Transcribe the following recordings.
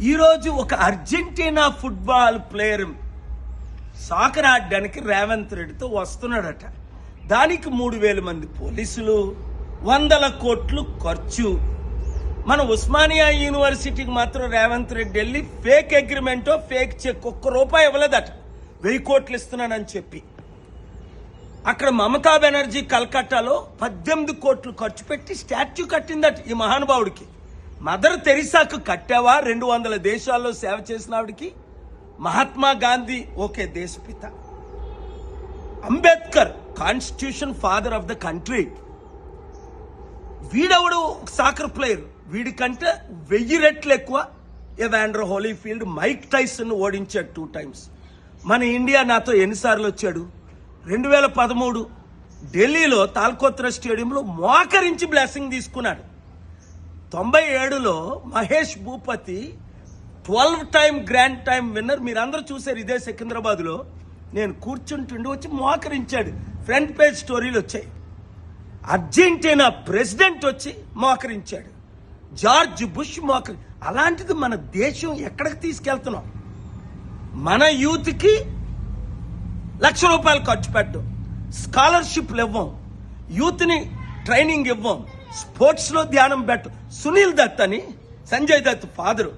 ఈరోజు ఒక Argentina football player soccer ఆడడానికి రేవంత్ రెడ్డితో వస్తున్నాడట. దానికి 3,000 మంది పోలీసులు, 100 కోట్లు ఖర్చు. మన ఉస్మానియా యూనివర్సిటీకి మాత్రం రేవంత్ రెడ్డి వెళ్ళి ఫేక్ అగ్రిమెంటో ఫేక్ చెక్ ₹1 ఇవ్వలేదట. 1000 కోట్లు ఇస్తున్నానని చెప్పి అక్కడ మమతా బెనర్జీ కల్కట్టాలో 18 కోట్లు ఖర్చు పెట్టి స్టాచ్యూ కట్టిందట ఈ మహానుభావుడికి. మదర్ తెరిసాకు కట్టావా? 200 దేశాల్లో సేవ చేసిన ఆవిడికి. మహాత్మా గాంధీ ఓకే దేశపిత, Ambedkar constitution father of the country. వీడెవడు సాకర్ ప్లేయర్, వీడికంటే 1000 రెట్లు ఎక్కువ ఎవాండర్ హోలీఫీల్డ్ మైక్ టైసన్ ఓడించాడు 2 times. మన ఇండియా నాతో ఎన్నిసార్లు వచ్చాడు? 2013 ఢిల్లీలో తాల్కోత్రా స్టేడియంలో మోకరించి బ్లెస్సింగ్ తీసుకున్నాడు. 97లో Mahesh Bhupathi 12-time grand time winner. మీరందరూ చూశారు ఇదే సికింద్రాబాద్లో. నేను కూర్చుంటుండి వచ్చి మోకరించాడు. ఫ్రంట్ పేజ్ స్టోరీలు వచ్చాయి. అర్జెంటీనా ప్రెసిడెంట్ వచ్చి మోకరించాడు. జార్జ్ బుష్ అలాంటిది మన దేశం ఎక్కడికి తీసుకెళ్తున్నాం? మన యూత్కి ₹1,00,000 ఖర్చు పెట్టడం, స్కాలర్షిప్లు ఇవ్వం, యూత్ని ట్రైనింగ్ ఇవ్వం, స్పోర్ట్స్లో ధ్యానం పెట్టు. సునీల్ దత్ అని సంజయ్ దత్ ఫాదరు,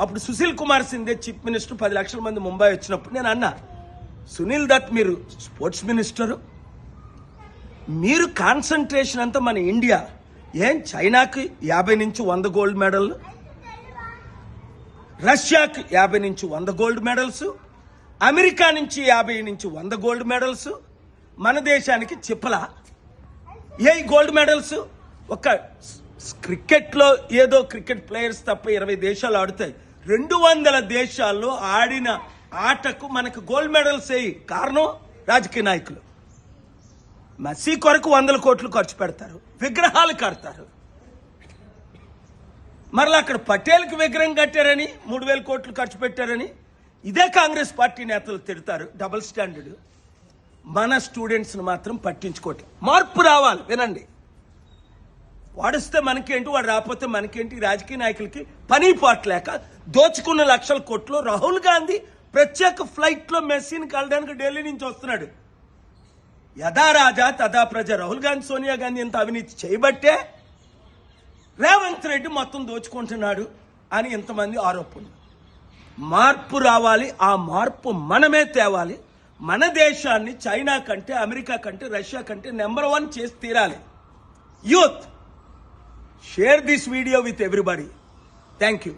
అప్పుడు సుశీల్ కుమార్ సింధే చీఫ్ మినిస్టర్, 10 లక్షల మంది ముంబై వచ్చినప్పుడు నేను అన్నా, సునీల్ దత్ మీరు స్పోర్ట్స్ మినిస్టరు, మీరు కాన్సన్ట్రేషన్ అంతా మన ఇండియా. ఏం చైనాకి 50 నుంచి 100 గోల్డ్ మెడల్, రష్యాకి 50 నుంచి 100 గోల్డ్ మెడల్స్, అమెరికా నుంచి 50 నుంచి 100 గోల్డ్ మెడల్స్, మన దేశానికి చిప్పల ఏ గోల్డ్ మెడల్స్? ఒక క్రికెట్లో ఏదో క్రికెట్ ప్లేయర్స్ తప్ప 20 దేశాలు ఆడుతాయి. 200 దేశాల్లో ఆడిన ఆటకు మనకు గోల్డ్ మెడల్స్ వేయి. కారణం రాజకీయ నాయకులు. మెస్సీ కొరకు 100 కోట్లు ఖర్చు పెడతారు, విగ్రహాలు కడతారు. మరలా అక్కడ పటేల్కి విగ్రహం కట్టారని 3,000 కోట్లు ఖర్చు పెట్టారని ఇదే కాంగ్రెస్ పార్టీ నేతలు తిడతారు. Double standard. మన స్టూడెంట్స్ని మాత్రం పట్టించుకోవట్లేదు. మార్పు రావాలి. వినండి, వాడిస్తే మనకేంటి, వాడు రాకపోతే మనకేంటి? రాజకీయ నాయకులకి పని పాటలేక దోచుకున్న 1,00,000 కోట్లు. రాహుల్ గాంధీ ప్రత్యేక ఫ్లైట్లో మెస్సీని కలడానికి ఢిల్లీ నుంచి వస్తున్నాడు. యథా రాజా తథా ప్రజ. రాహుల్ గాంధీ, సోనియా గాంధీ ఎంత అవినీతి చేయబట్టే రేవంత్ రెడ్డి మొత్తం దోచుకుంటున్నాడు అని ఇంతమంది ఆరోపణలు. మార్పు రావాలి. ఆ మార్పు మనమే తేవాలి. మన దేశాన్ని చైనా కంటే, అమెరికా కంటే, రష్యా కంటే నెంబర్ 1 చేసి తీరాలి. Youth, share this video with everybody. Thank you.